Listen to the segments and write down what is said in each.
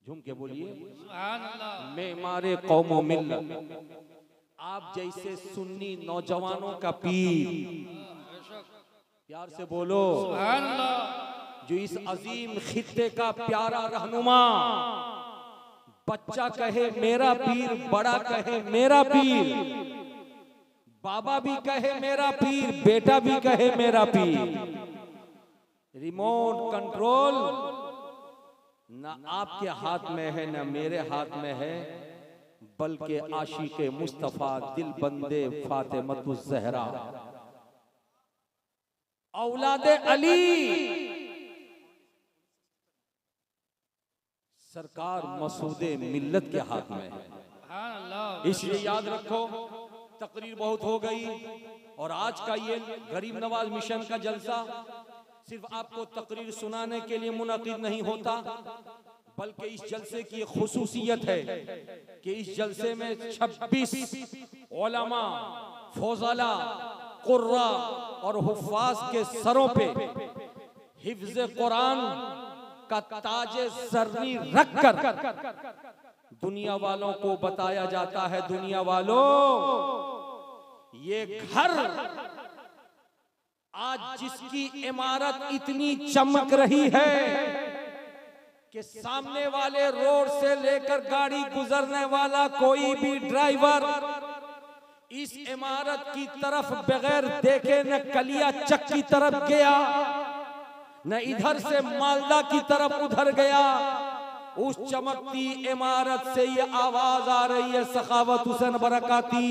झूम के बोलिए सुभान अल्लाह। मैं मारे कौमो मिल्लत, आप जैसे सुन्नी नौजवानों का पीर, प्यार से बोलो सुभान अल्लाह। जो इस अजीम खित्ते का प्यारा रहनुमा, बच्चा कहे मेरा पीर, बड़ा कहे मेरा पीर, बाबा भी कहे मेरा पीर, बेटा भी कहे मेरा पीर। रिमोट कंट्रोल ना आपके हाथ में है ना मेरे हाथ में है, बल्कि आशिक़े मुस्तफा दिल बंदे फातिमतुज़ ज़हरा औलादे अली सरकार मसूदे मिल्लत के हाथ में है। सुभान अल्लाह। इसलिए याद रखो, तकरीर बहुत हो गई और आज का ये गरीब नवाज मिशन का जलसा सिर्फ आपको तकरीर सुनाने के लिए मुनक़िद नहीं होता, बल्कि इस जलसे की खुसूसियत है कि इस जलसे में 26 उलमा, फौज़ला, कुर्रा और हुफ़ाज़ के सरों पे हिफ्ज़ कुरान का ताजे ज़र्री रखकर दुनिया वालों को बताया जाता है, दुनिया वालों ये घर आज जिसकी इमारत इतनी चमक रही है कि सामने वाले रोड से लेकर गाड़ी गुजरने वाला कोई भी ड्राइवर इस इमारत की तरफ बगैर देखे न कलिया चक की तरफ गया, न इधर से मालदा की तरफ उधर गया। उस चमकती इमारत से ये आवाज आ रही है, सखावत हुसैन बरकाती,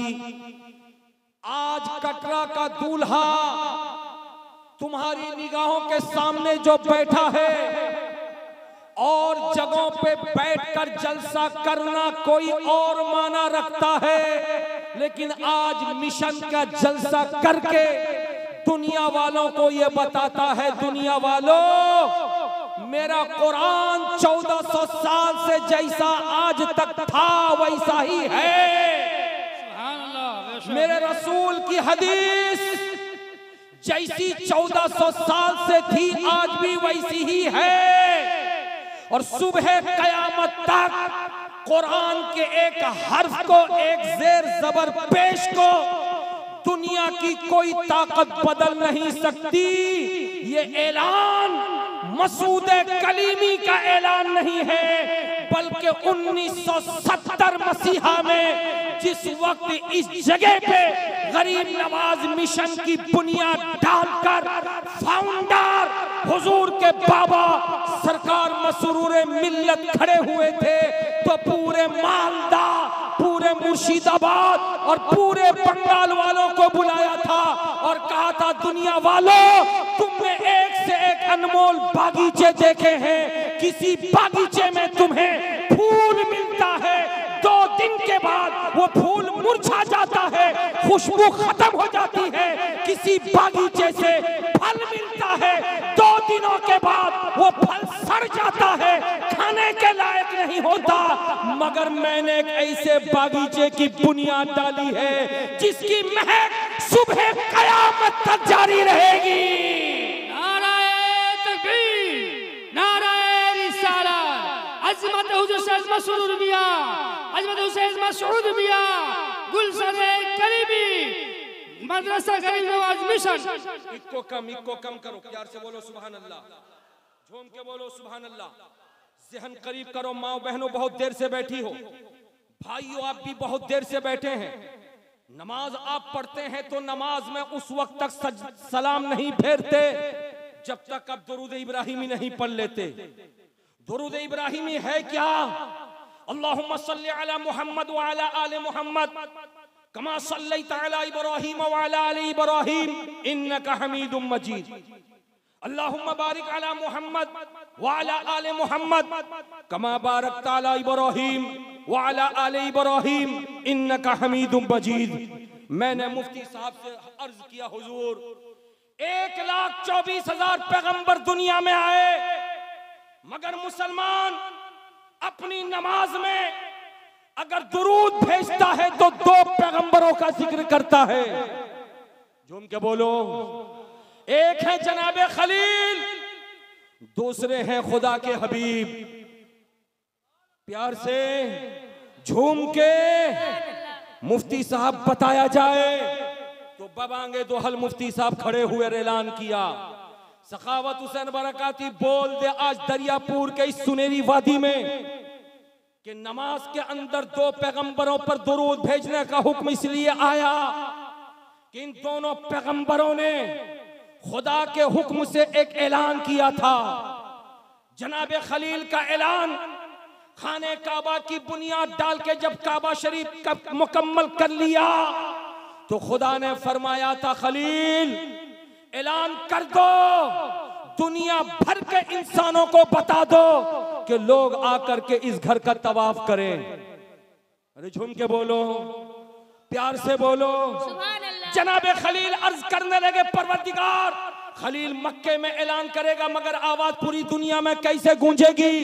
आज कटरा का दूल्हा तुम्हारी निगाहों के सामने जो बैठा है, और जगहों पे बैठकर जलसा करना कोई और माना रखता है, लेकिन आज मिशन का जलसा करके दुनिया वालों को ये बताता है, दुनिया वालों मेरा कुरान 1400 साल से जैसा आज तक था वैसा ही है। सुभान अल्लाह। मेरे रसूल की हदीस जैसी 1400 साल से थी आज भी वैसी ही है, और सुबह कयामत तक कुरान के एक हर्फ को, एक जेर जबर पेश को दुनिया की कोई ताकत बदल नहीं सकती। ये ऐलान मसूदे कलीमी का ऐलान नहीं है, बल्कि 1970 मसीहा में जिस वक्त इस जगह पे गरीब नवाज मिशन की बुनियाद डालकर फाउंडर हुजूर के बाबा सरकार मसरूरे मिल्लत खड़े हुए थे, तो पूरे मालदा, पूरे मुर्शिदाबाद और पूरे बंगाल वालों को बुलाया था और कहा था, दुनिया वालों तुमने एक से एक अनमोल बागीचे देखे हैं, किसी बागीचे में तुम्हें फूल मिलता है, 2 दिन के बाद वो फूल मुरझा जाता है, खुशबू खत्म हो जाती है, किसी बागीचे से फल मिलता है, 2 दिनों के बाद वो फल सड़ जाता है, खाने के लायक नहीं होता, मगर मैंने एक ऐसे बागीचे की बुनियाद डाली है जिसकी महक सुबह कयामत तक जारी रहेगी। नाराए तकबीर, नाराए रिसालत, अज़मत हुसैन मसऊद मियां, अज़मत हुसैन मसऊद मियां, गुलशन करीबी, मदरसा गरीब नवाज मिशन। इक्को कम करो, प्यार से बोलो सुभान अल्लाह, झूम के बोलो सुभान अल्लाह। ज़हन करीब करो, माओ बहनों बहुत देर से बैठी हो, भाइयों आप भी बहुत देर से बैठे हैं। नमाज आप पढ़ते हैं तो नमाज में उस वक्त तक सलाम नहीं फेरते जब तक आप दुरूद इब्राहिमी नहीं पढ़ लेते। दुरूद इब्राहिमी है क्या? अल्लाहुम्मा सल्ली अला मुहम्मद व अला आले मुहम्मद कमा सल्लैता अला इब्राहीम व अला आले इब्राहीम इन्नका हमीदुम मजीद। अल्लाहुम्मा बारिक अला मुहम्मद व अला आले मुहम्मद कमा बारकता अला इब्राहीम व अला आले इब्राहीम इन्नका हमीदुम मजीद। मैंने मुफ्ती साहब से अर्ज किया, हुजूर 1,24,000 पैगंबर दुनिया में आए, मगर मुसलमान अपनी नमाज में अगर दुरूद भेजता है तो 2 पैगंबरों का जिक्र करता है। झूम के बोलो, एक है जनाबे खलील, दूसरे हैं खुदा के हबीब। प्यार से झूम के मुफ्ती साहब बताया जाए तो बबांगे दोहल मुफ्ती साहब खड़े हुए ऐलान किया। सखावत हुसैन बरकाती बोल दे आज दरियापुर के इस सुनहरी वादी में कि नमाज के अंदर दो पैगंबरों पर दुरूद भेजने का हुक्म इसलिए आया कि इन दोनों पैगंबरों ने खुदा के हुक्म से एक ऐलान किया था। जनाब खलील का ऐलान खाने काबा की बुनियाद डाल के जब काबा शरीफ का मुकम्मल कर लिया तो खुदा ने फरमाया था खलील ऐलान कर दो, दुनिया भर के इंसानों को बता दो कि लोग आकर के इस घर का तवाफ करें। अरे झूम के बोलो, प्यार से बोलो। जनाबे खलील अर्ज करने लगे परवरदिगार, खलील मक्के में ऐलान करेगा मगर आवाज पूरी दुनिया में कैसे गूंजेगी?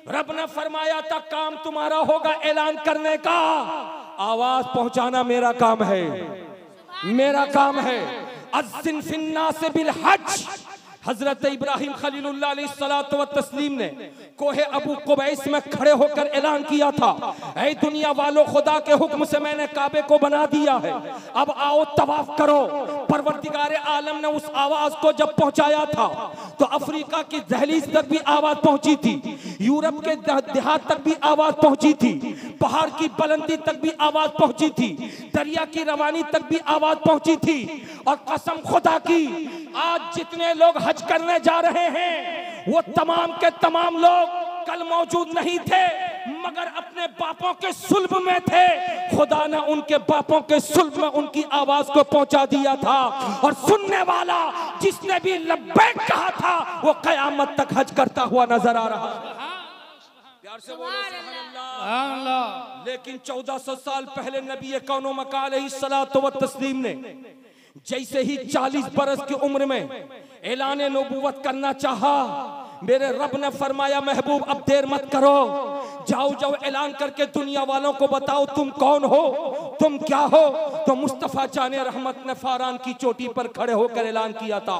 रब ने फरमाया था काम तुम्हारा होगा ऐलान करने का, आवाज पहुंचाना मेरा काम है, मेरा काम है। अज़्ज़िन फिन्नास बिल हज, हजरत इब्राहिम खलीलुल्लाह अलैहिस्सलातु व तस्लीम ने कोहे अबू कुबैस में खड़े होकर ऐलान किया था, ऐ दुनिया वालों खुदा के हुक्म से मैंने काबे को बना दिया है, अब आओ तवाफ करो। परवरदिगार आलम ने उस आवाज को जब पहुंचाया था तो अफ्रीका की दहलीज तक भी आवाज पहुंची थी, यूरोप के देहात तक भी आवाज पहुंची थी, पहाड़ की बुलंदी तक भी आवाज पहुंची थी, दरिया की रवानी तक भी आवाज पहुंची थी। और कसम खुदा की आज जितने लोग हज करने जा रहे हैं वो तमाम के तमाम लोग कल मौजूद नहीं थे मगर अपने बापों के सुल्ब में थे। खुदा ने उनके बापों के सुल्ब में उनकी आवाज को पहुंचा दिया था और सुनने वाला जिसने भी लब्बैक कहा था वो कयामत तक हज करता हुआ नजर आ रहा। प्यार से बोलो सुभान अल्लाह। लेकिन 1400 साल पहले नबी कौनो मका अलैहिस्सलातु व तस्लीम ने जैसे ही 40 बरस की उम्र में ऐलान नबूवत करना चाहा, मेरे रब ने फरमाया महबूब अब देर मत करो, जाओ जाओ ऐलान करके दुनिया वालों को बताओ तुम कौन हो, तुम क्या हो। तो मुस्तफा जाने रहमत ने फारान की चोटी पर खड़े होकर ऐलान किया था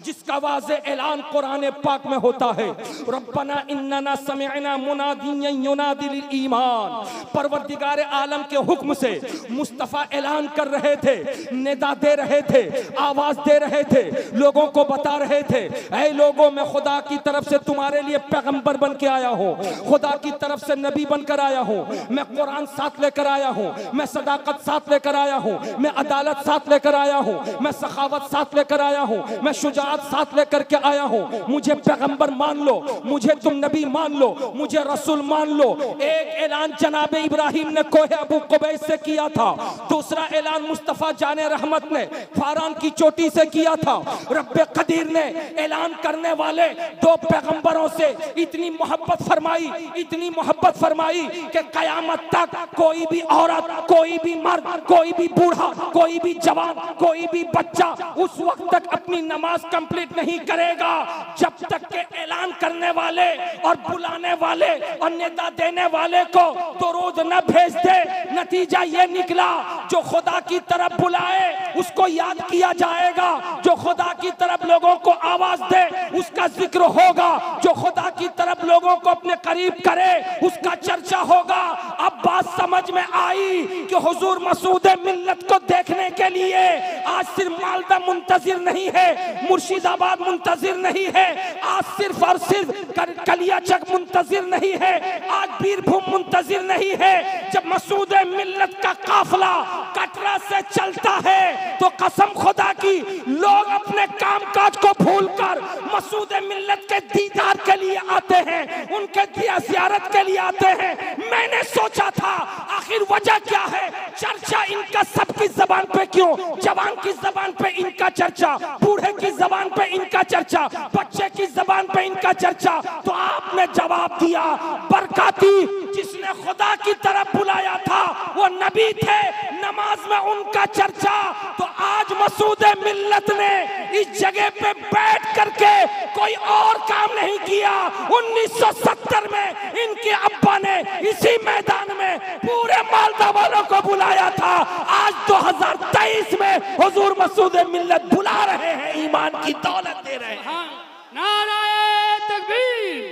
जिसका वाज़े ऐलान कुरान पाक में होता है, रब्बना इन्नना समिअना मुनादियन युनादी लिल ईमान। परवरदिगार आलम के हुक्म से मुस्तफा ऐलान कर रहे थे, निदा दे रहे थे, आवाज दे रहे थे, लोगों को बता रहे थे, ऐ लोगों मैं खुदा की तरफ से तुम्हारे लिए पैगंबर बन के आया हूँ, खुदा की तरफ से नबी बनकर आया हूँ, मैं कुरान साथ लेकर आया हूँ, मैं सदाकत साथ लेकर आया हूँ, मैं अदालत साथ लेकर आया हूँ, मैं सखावत साथ लेकर आया हूँ, मैं शुजाअत साथ लेकर के आया हूँ। मुझे पैगंबर मान लो, मुझे तुम नबी मान लो, मुझे रसूल मान लो। एक ऐलान जनाब इब्राहिम ने कोहे अबू कुबैस से किया था, दूसरा ऐलान मुस्तफा जाने रहमत ने फारान की चोटी से किया था। रब्बे कदीर ने ऐलान करने वाले दो पैगंबरों से इतनी मोहब्बत फरमाई, इतनी मोहब्बत फरमाई कि कयामत तक कोई भी औरत, कोई भी मर्द, कोई भी बूढ़ा, कोई भी जवान, कोई भी बच्चा उस वक्त तक अपनी नमाज कंप्लीट नहीं करेगा जब तक के ऐलान करने वाले और बुलाने वाले और निदा देने वाले को दुरूद न भेज दे। नतीजा ये निकला जो खुदा की तरफ बुलाए उसको याद किया जाएगा, जो खुदा की तरफ लोगों को आवाज दे उसका जिक्र होगा, जो खुदा की तरफ लोगों को अपने करीब करे उसका चर्चा होगा। अब बात समझ में आई कि हुजूर मसूद मिल्लत को देखने के लिए आज सिर्फ मालदा मुंतजिर नहीं है, मुर्शिदाबाद मुंतजिर नहीं है, आज सिर्फ और सिर्फ कलियाचक मुंतजिर नहीं है, आज बीरभूम मुंतजिर नहीं है। जब मसूद मिल्लत का काफिला कटरा से चलता है तो कसम खुदा की लोग अपने कामकाज को भूलकर मसूद मिल्लत के दीदार के लिए आते हैं, उनके ज़ियारत के लिए आते हैं। मैंने सोचा था आखिर वजह क्या है, चर्चा इनका सबकी जबान पे क्यों, जवान की जबान पे इनका चर्चा, बूढ़े की जबान पे इनका चर्चा, बच्चे की जबान पे इनका चर्चा। तो आपने जवाब दिया बरकाती जिसने खुदा की तरफ बुलाया था वो नबी थे, नमाज में उनका चर्चा। तो आज मसूद मिल्लत ने इस जगह पे बैठ करके कोई और काम नहीं किया। 1970 में इनके अब्बा ने इसी मैदान में पूरे मालदा वालों को बुलाया था। आज 2023 में हुजूर मसूद मिल्लत बुला रहे हैं, ईमान की दौलत दे रहे हैं। नाराए तकबीर,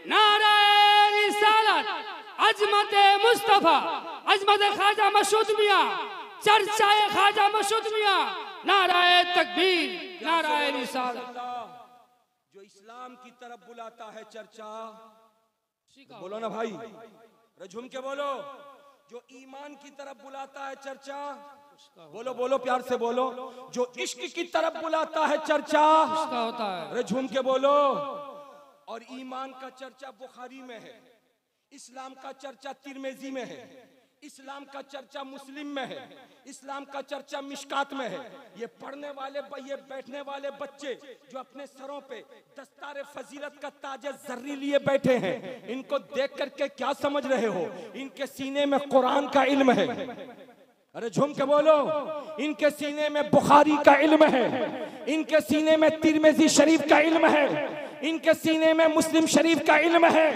नाराए रिसालत, अजमत मुस्तफा, अजमत ख्वाजा मसूद मियां, चर्चाए ख्वाजा मसूद मियां, नाराए तकबीर, नाराए रिसालत। जो इस्लाम की तरफ बुलाता है चर्चा, बोलो ना भाई, झूम के बोलो। जो ईमान की तरफ बुलाता है चर्चा, बोलो बोलो प्यार से बोलो। जो इश्क की तरफ बुलाता है चर्चा, उसका होता है। अरे झूम के बोलो। और ईमान का चर्चा बुखारी में है, इस्लाम का चर्चा तिरमिज़ी में है, इस्लाम का चर्चा मुस्लिम में है, इस्लाम का चर्चा मिशकात में है। ये पढ़ने वाले, ये बैठने वाले बच्चे जो अपने सरों पे दस्तारे फजीलत का ताजे जर्री लिए बैठे हैं, इनको देख करके क्या समझ रहे हो? इनके सीने में कुरान का इल्म है। अरे झूम के बोलो। इनके सीने में बुखारी का इल्म है, इनके सीने में तिरमिज़ी शरीफ का इल्म है, इनके सीने में मुस्लिम शरीफ का इल्म है,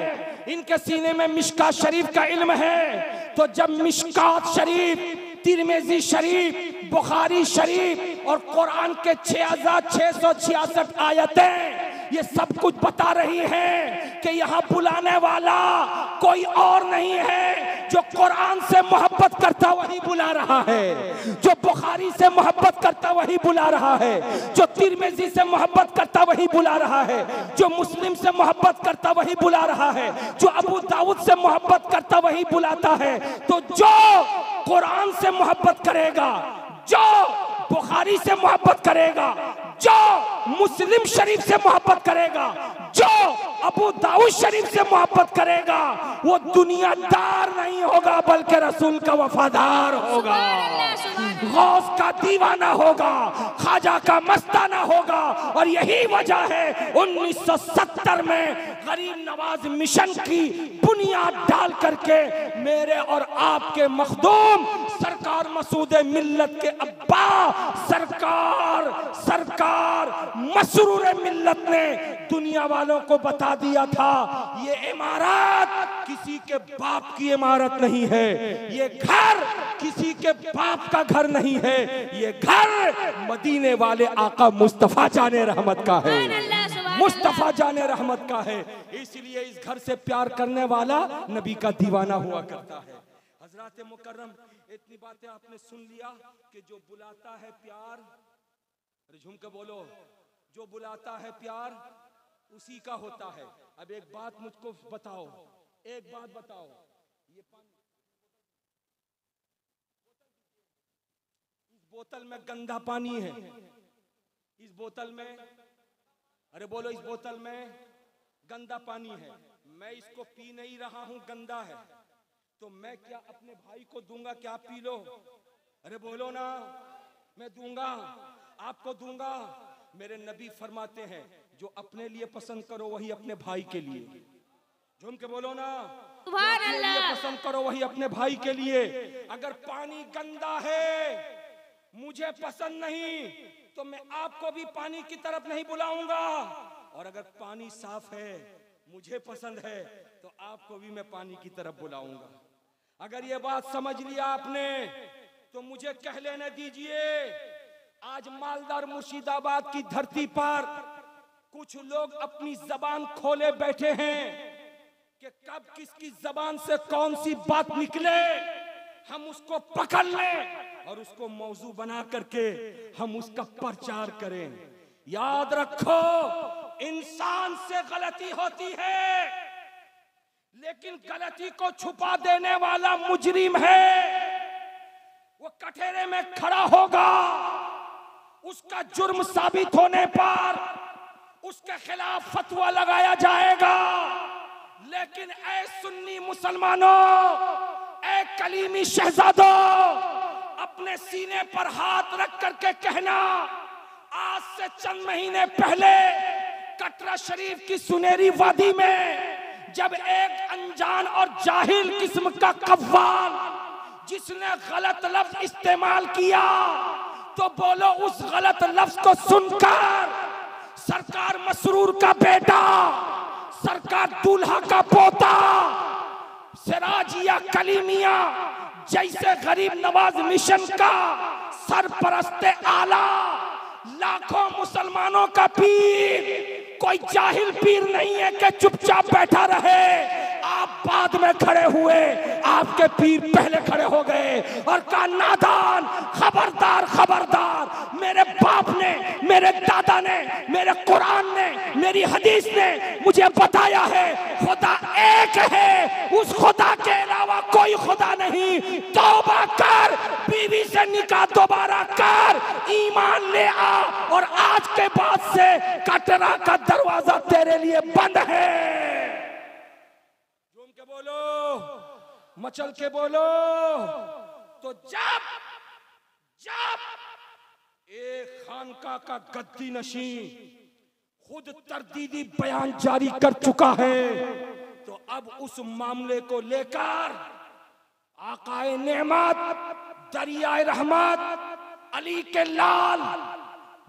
इनके सीने में मिशकात शरीफ का इल्म है। तो जब मिशकात शरीफ, तिरमिज़ी शरीफ, बुखारी शरीफ और कुरान के 6666 आयतें ये सब कुछ बता रही हैं कि यहाँ बुलाने वाला कोई और नहीं है। जो कुरान से मोहब्बत करता वही बुला रहा है, जो बुखारी से मोहब्बत करता वही बुला रहा है, जो तिरमिज़ी से मोहब्बत करता वही बुला रहा है, जो मुस्लिम से मोहब्बत करता वही बुला रहा है, जो अबू दाऊद से मोहब्बत करता वही बुलाता है। तो जो कुरान से मोहब्बत करेगा, जो बुखारी से मोहब्बत करेगा, जो मुस्लिम शरीफ से मोहब्बत करेगा, जो अबू दाऊद शरीफ से मोहब्बत करेगा, वो दुनियादार नहीं होगा बल्कि रसूल का वफादार होगा, गौस का दीवाना होगा, ख्वाजा का मस्ताना होगा। और यही वजह है 1970 में गरीब नवाज मिशन की बुनियाद डाल करके मेरे और आपके मखदूम सरकार मसूद मिल्लत के अब्बा सरकार मसरूर मिल्लत ने दुनिया वालों को बता दिया था, ये इमारत किसी के बाप की इमारत नहीं है, ये घर किसी के बाप का घर नहीं है, ये घर मदीने वाले आका मुस्तफा जाने रहमत का है, मुस्तफा जाने रहमत का है। इसलिए इस घर से प्यार करने वाला नबी का दीवाना हुआ करता है। हजरात मुकर्रम, इतनी बातें आपने सुन लिया कि जो बुलाता है प्यार, अरे झूम के बोलो, जो बुलाता है प्यार उसी का होता है। अब एक बात मुझको बताओ, एक बात बताओ, ये इस बोतल में गंदा पानी है, इस बोतल में, अरे बोलो, इस बोतल में गंदा पानी है, मैं इसको पी नहीं रहा हूं, गंदा है, तो मैं क्या अपने भाई को दूंगा क्या आप पी लो? अरे बोलो ना, मैं दूंगा, आपको दूंगा। मेरे नबी फरमाते हैं जो अपने लिए पसंद करो वही अपने भाई के लिए, झूम के बोलो ना, अपने लिए पसंद करो वही अपने भाई के लिए। अगर पानी गंदा है, मुझे पसंद नहीं, तो मैं आपको भी पानी की तरफ नहीं बुलाऊंगा, और अगर पानी साफ है, मुझे पसंद है, तो आपको भी मैं पानी की तरफ बुलाऊंगा। अगर ये बात समझ लिया आपने तो मुझे कह लेने दीजिए, आज मालदार मुर्शिदाबाद की धरती पर कुछ लोग अपनी जबान खोले बैठे हैं कि कब किसकी जबान से कौन सी बात निकले हम उसको पकड़ लें और उसको मौजू बना करके हम उसका प्रचार करें। याद रखो, इंसान से गलती होती है, लेकिन गलती को छुपा देने वाला मुजरिम है, वो कठेरे में खड़ा होगा, उसका जुर्म साबित होने पर उसके खिलाफ फतवा लगाया जाएगा। लेकिन ऐ सुन्नी मुसलमानों, ऐ कलीमी शहजादों, अपने सीने पर हाथ रख करके कहना, आज से चंद महीने पहले कटरा शरीफ की सुनहरी वादी में जब एक अनजान और जाहिल किस्म का कव्वाल जिसने गलत लफ्ज इस्तेमाल किया, तो बोलो उस गलत लफ्ज को सुनकर सरकार मसरूर का बेटा, सरकार दूल्हा का पोता, सिराजिया कलीमिया जैसे गरीब नवाज मिशन का सरपरस्ते आला, लाखों मुसलमानों का पीर, कोई जाहिल पीर नहीं है कि चुपचाप बैठा रहे। आप बाद में खड़े हुए, आपके पीर पहले खड़े हो गए और कहा नादान, खबरदार खबरदार, मेरे बाप ने, मेरे दादा ने, मेरे कुरान ने, मेरी हदीस ने मुझे बताया है खुदा एक है, उस खुदा के अलावा कोई खुदा नहीं। तौबा कर, बीवी से निकाह दोबारा कर, ईमान ले आ, और आज के बाद से कटरा का दरवाजा तेरे लिए बंद है। झूम के बोलो, मचल के बोलो। तो जब एक खानका का गद्दी नशी खुद तरदीदी बयान जारी कर चुका है, तो अब उस मामले को लेकर आकाए नेमत, दरियाए रहमत, अली के लाल,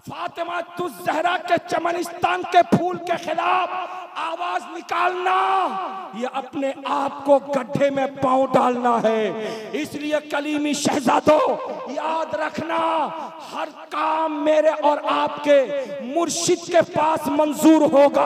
फातिमा तुज ज़हरा के चमनिस्तान के फूल के खिलाफ आवाज निकालना, ये अपने आप को गड्ढे में पांव डालना है। इसलिए कलीमी शहजादों याद रखना, हर काम मेरे और आपके मुर्शिद के पास मंजूर होगा।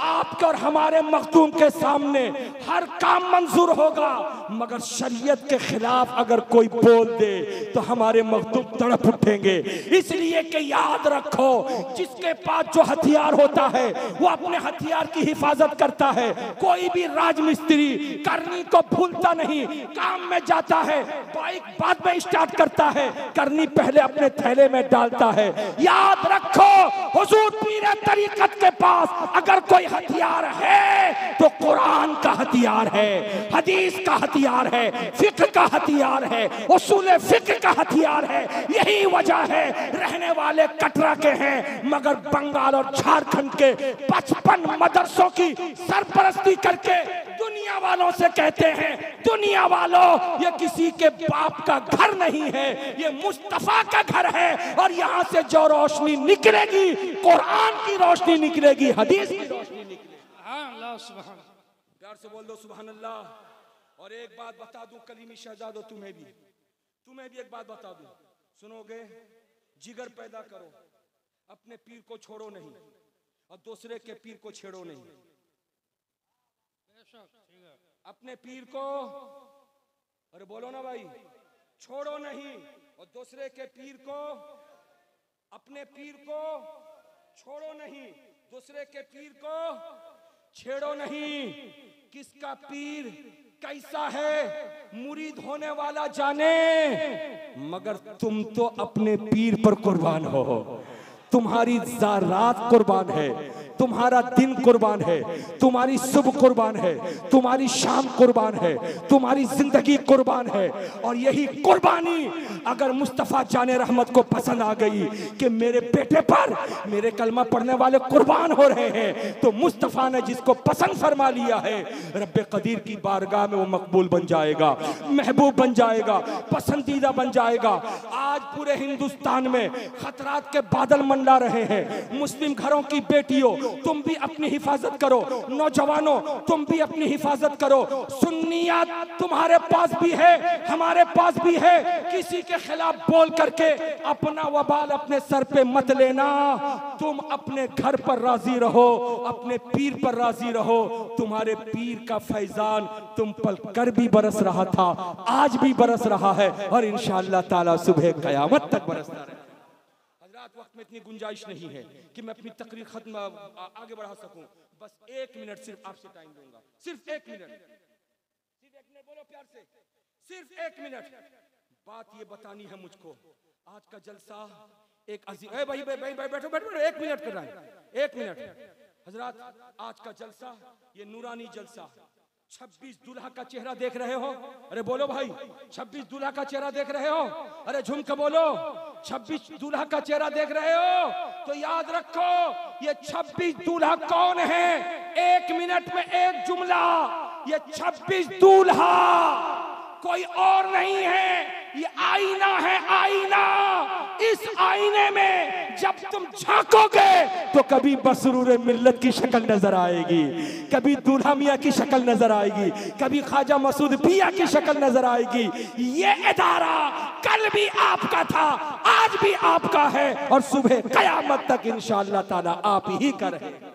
आपके और हमारे मखदूम के सामने हर काम मंजूर होगा, मगर शरीयत के खिलाफ अगर कोई बोल दे तो हमारे मखदूम तड़प उठेंगे। इसलिए कि याद रखो, जिसके पास जो हथियार होता है वो अपने हथियार की हिफाजत करता है। कोई भी राजमिस्त्री करनी को भूलता नहीं, काम में जाता है, बाइक बाद में स्टार्ट करता है, करनी पहले अपने थैले में डालता है। याद रखो, हुजूर पीर तरीकत के पास अगर कोई हथियार है तो कुरान का हथियार है, हदीस का हथियार है, फिक्र का हथियार है, उसूल फिक्र का हथियार है। यही वजह है रहने वाले कटरा के हैं, मगर बंगाल और झारखंड के 55 मदरसों की सरपरस्ती करके दुनिया वालों से कहते हैं, दुनिया वालों ये किसी के बाप का घर नहीं है, ये मुस्तफा का घर है। और यहाँ से जो रोशनी निकलेगी कुरान की रोशनी निकलेगी, हदीस की रोशनी निकलेगी। प्यार से बोल दो सुभान अल्लाह। और एक बात बता दूं कलीमी शहजादों, तुम्हें भी एक बात बता दूं, सुनोगे? जिगर पैदा करो, अपने पीर को छोड़ो नहीं और दूसरे के पीर को छेड़ो नहीं। अपने पीर को, अरे बोलो ना भाई, छोड़ो नहीं और दूसरे के पीर को, अपने पीर को छोड़ो नहीं, दूसरे के पीर को छेड़ो नहीं। किसका पीर कैसा है मुरीद होने वाला जाने, मगर तुम तो अपने पीर पर कुर्बान हो। तुम्हारी रात कुर्बान है, तुम्हारा दिन कुर्बान है, तुम्हारी सुबह कुर्बान है, तुम्हारी शाम कुर्बान है, तुम्हारी जिंदगी कुर्बान है। और यही कुर्बानी अगर मुस्तफ़ा जाने रहमत को पसंद आ गई कि मेरे बेटे पर मेरे कलमा पढ़ने वाले कुर्बान हो रहे हैं, तो मुस्तफ़ा ने जिसको पसंद फरमा लिया है, रब्बे कदीर की बारगाह में वो मकबूल बन जाएगा, महबूब बन जाएगा, पसंदीदा बन जाएगा। आज पूरे हिंदुस्तान में खतरात के बादल मंडरा रहे हैं। मुस्लिम घरों की बेटियों, तुम भी अपनी हिफाजत करो, नौजवानों तुम भी अपनी हिफाजत करो। सुन्नियत तुम्हारे पास भी है, हमारे पास भी है। किसी के खिलाफ बोल करके अपना वबाल अपने सर पे मत लेना। तुम अपने घर पर राजी रहो, अपने पीर पर राजी रहो। तुम्हारे पीर का फैजान तुम पर कर भी बरस रहा था, आज भी बरस रहा है और इंशाअल्लाह ताला सुबह कयामत तक बरसता रहेगा। वक्त में इतनी गुंजाइश नहीं है कि मैं अपनी तकरीर खत्म आगे बढ़ा सकूं। बस 1 मिनट सिर्फ आपसे टाइम दूंगा, सिर्फ 1 मिनट, बोलो प्यार से, सिर्फ 1 मिनट। बात ये बतानी है मुझको, आज का जलसा एक अजीम, भाई बैठो बैठो, 1 मिनट कर रहा है, 1 मिनट। हजरात, आज का जलसा ये नूरानी जलसा, 26 दूल्हा का चेहरा देख रहे हो? अरे बोलो भाई, 26 दूल्हा का चेहरा देख रहे हो? अरे झूम के बोलो, 26 दूल्हा का चेहरा देख रहे हो? तो याद रखो, ये 26 दूल्हा कौन है? 1 मिनट में एक जुमला, ये 26 दूल्हा कोई और नहीं है, ये आईना है, आईना। इस आईने में जब तुम झांकोगे तो कभी बसरूर मिल्लत की शक्ल नजर आएगी, कभी दूल्हा मियां की शक्ल नजर आएगी, कभी ख्वाजा मसूद पिया की शक्ल नजर आएगी। ये इदारा कल भी आपका था, आज भी आपका है और सुबह कयामत तक इंशाअल्लाह ताला आप ही का रहेगा।